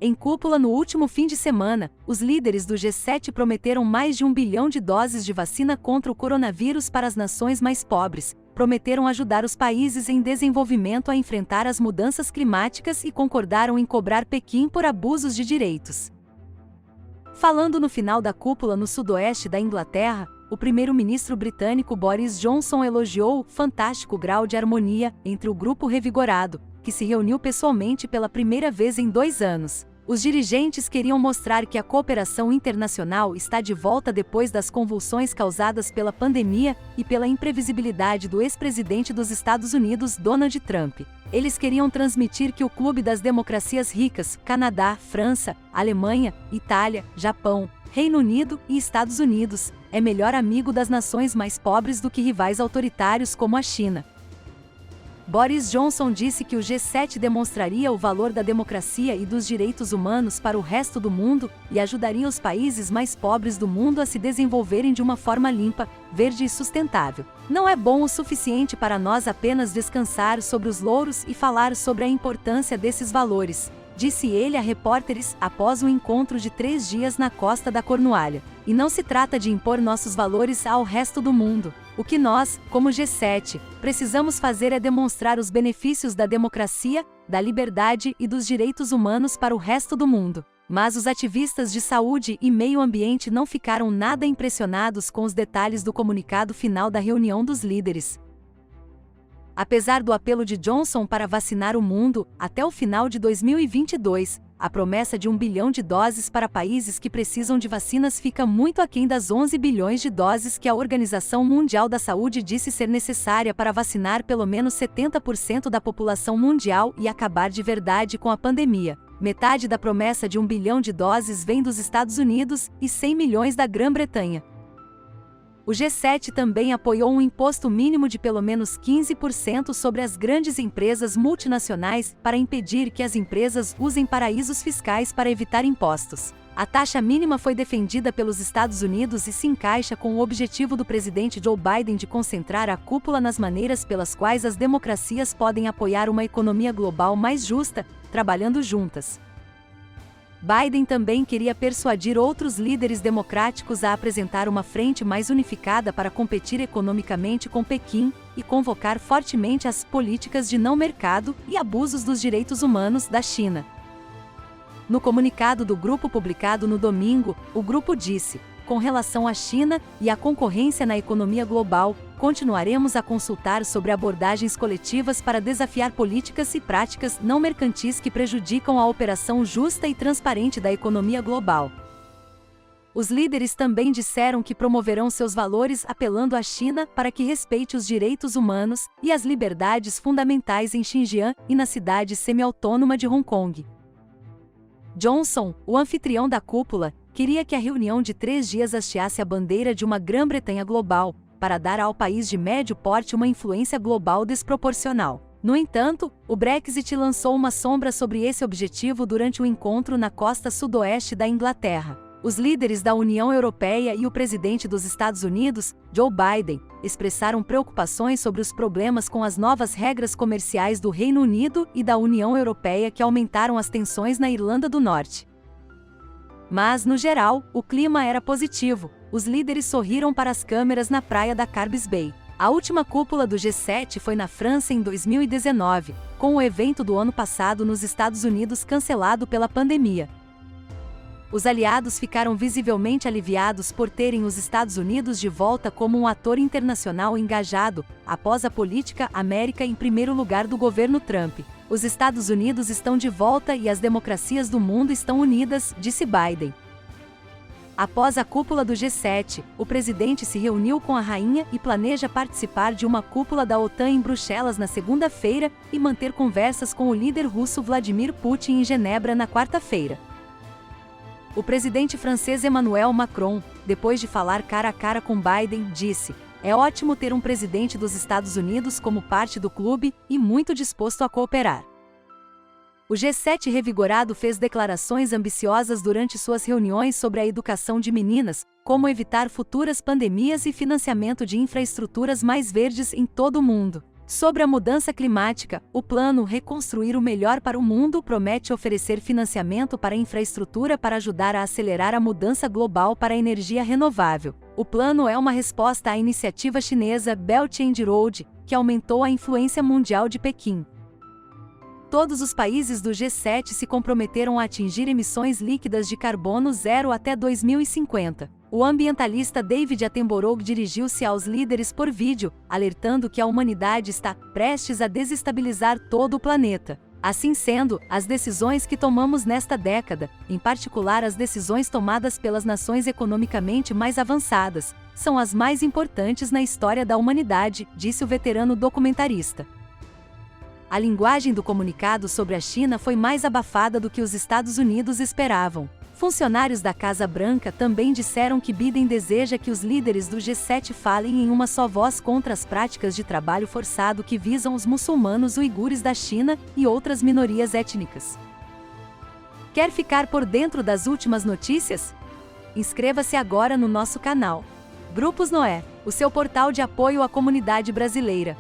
Em cúpula no último fim de semana, os líderes do G7 prometeram mais de 1 bilhão de doses de vacina contra o coronavírus para as nações mais pobres, prometeram ajudar os países em desenvolvimento a enfrentar as mudanças climáticas e concordaram em cobrar Pequim por abusos de direitos. Falando no final da cúpula no sudoeste da Inglaterra, o primeiro-ministro britânico Boris Johnson elogiou o fantástico grau de harmonia entre o grupo revigorado, que se reuniu pessoalmente pela primeira vez em 2 anos. Os dirigentes queriam mostrar que a cooperação internacional está de volta depois das convulsões causadas pela pandemia e pela imprevisibilidade do ex-presidente dos Estados Unidos, Donald Trump. Eles queriam transmitir que o clube das democracias ricas, Canadá, França, Alemanha, Itália, Japão, Reino Unido e Estados Unidos, é melhor amigo das nações mais pobres do que rivais autoritários como a China. Boris Johnson disse que o G7 demonstraria o valor da democracia e dos direitos humanos para o resto do mundo e ajudaria os países mais pobres do mundo a se desenvolverem de uma forma limpa, verde e sustentável. Não é bom o suficiente para nós apenas descansar sobre os louros e falar sobre a importância desses valores, disse ele a repórteres após um encontro de 3 dias na costa da Cornualha. E não se trata de impor nossos valores ao resto do mundo. O que nós, como G7, precisamos fazer é demonstrar os benefícios da democracia, da liberdade e dos direitos humanos para o resto do mundo. Mas os ativistas de saúde e meio ambiente não ficaram nada impressionados com os detalhes do comunicado final da reunião dos líderes. Apesar do apelo de Johnson para vacinar o mundo até o final de 2022, a promessa de 1 bilhão de doses para países que precisam de vacinas fica muito aquém das 11 bilhões de doses que a Organização Mundial da Saúde disse ser necessária para vacinar pelo menos 70% da população mundial e acabar de verdade com a pandemia. Metade da promessa de 1 bilhão de doses vem dos Estados Unidos e 100 milhões da Grã-Bretanha. O G7 também apoiou um imposto mínimo de pelo menos 15% sobre as grandes empresas multinacionais para impedir que as empresas usem paraísos fiscais para evitar impostos. A taxa mínima foi defendida pelos Estados Unidos e se encaixa com o objetivo do presidente Joe Biden de concentrar a cúpula nas maneiras pelas quais as democracias podem apoiar uma economia global mais justa, trabalhando juntas. Biden também queria persuadir outros líderes democráticos a apresentar uma frente mais unificada para competir economicamente com Pequim e convocar fortemente as políticas de não-mercado e abusos dos direitos humanos da China. No comunicado do grupo publicado no domingo, o grupo disse: com relação à China e à concorrência na economia global, continuaremos a consultar sobre abordagens coletivas para desafiar políticas e práticas não mercantis que prejudicam a operação justa e transparente da economia global. Os líderes também disseram que promoverão seus valores apelando à China para que respeite os direitos humanos e as liberdades fundamentais em Xinjiang e na cidade semi-autônoma de Hong Kong. Johnson, o anfitrião da cúpula, queria que a reunião de 3 dias hasteasse a bandeira de uma Grã-Bretanha global, para dar ao país de médio porte uma influência global desproporcional. No entanto, o Brexit lançou uma sombra sobre esse objetivo durante o encontro na costa sudoeste da Inglaterra. Os líderes da União Europeia e o presidente dos Estados Unidos, Joe Biden, expressaram preocupações sobre os problemas com as novas regras comerciais do Reino Unido e da União Europeia que aumentaram as tensões na Irlanda do Norte. Mas, no geral, o clima era positivo. Os líderes sorriram para as câmeras na praia da Carbis Bay. A última cúpula do G7 foi na França em 2019, com o evento do ano passado nos Estados Unidos cancelado pela pandemia. Os aliados ficaram visivelmente aliviados por terem os Estados Unidos de volta como um ator internacional engajado, após a política América em primeiro lugar do governo Trump. Os Estados Unidos estão de volta e as democracias do mundo estão unidas, disse Biden. Após a cúpula do G7, o presidente se reuniu com a rainha e planeja participar de uma cúpula da OTAN em Bruxelas na segunda-feira e manter conversas com o líder russo Vladimir Putin em Genebra na quarta-feira. O presidente francês Emmanuel Macron, depois de falar cara a cara com Biden, disse: "É ótimo ter um presidente dos Estados Unidos como parte do clube e muito disposto a cooperar." O G7 revigorado fez declarações ambiciosas durante suas reuniões sobre a educação de meninas, como evitar futuras pandemias e financiamento de infraestruturas mais verdes em todo o mundo. Sobre a mudança climática, o plano Reconstruir o Melhor para o Mundo promete oferecer financiamento para infraestrutura para ajudar a acelerar a mudança global para a energia renovável. O plano é uma resposta à iniciativa chinesa Belt and Road, que aumentou a influência mundial de Pequim. Todos os países do G7 se comprometeram a atingir emissões líquidas de carbono zero até 2050. O ambientalista David Attenborough dirigiu-se aos líderes por vídeo, alertando que a humanidade está prestes a desestabilizar todo o planeta. Assim sendo, as decisões que tomamos nesta década, em particular as decisões tomadas pelas nações economicamente mais avançadas, são as mais importantes na história da humanidade, disse o veterano documentarista. A linguagem do comunicado sobre a China foi mais abafada do que os Estados Unidos esperavam. Funcionários da Casa Branca também disseram que Biden deseja que os líderes do G7 falem em uma só voz contra as práticas de trabalho forçado que visam os muçulmanos uigures da China e outras minorias étnicas. Quer ficar por dentro das últimas notícias? Inscreva-se agora no nosso canal. Grupos Noé, o seu portal de apoio à comunidade brasileira.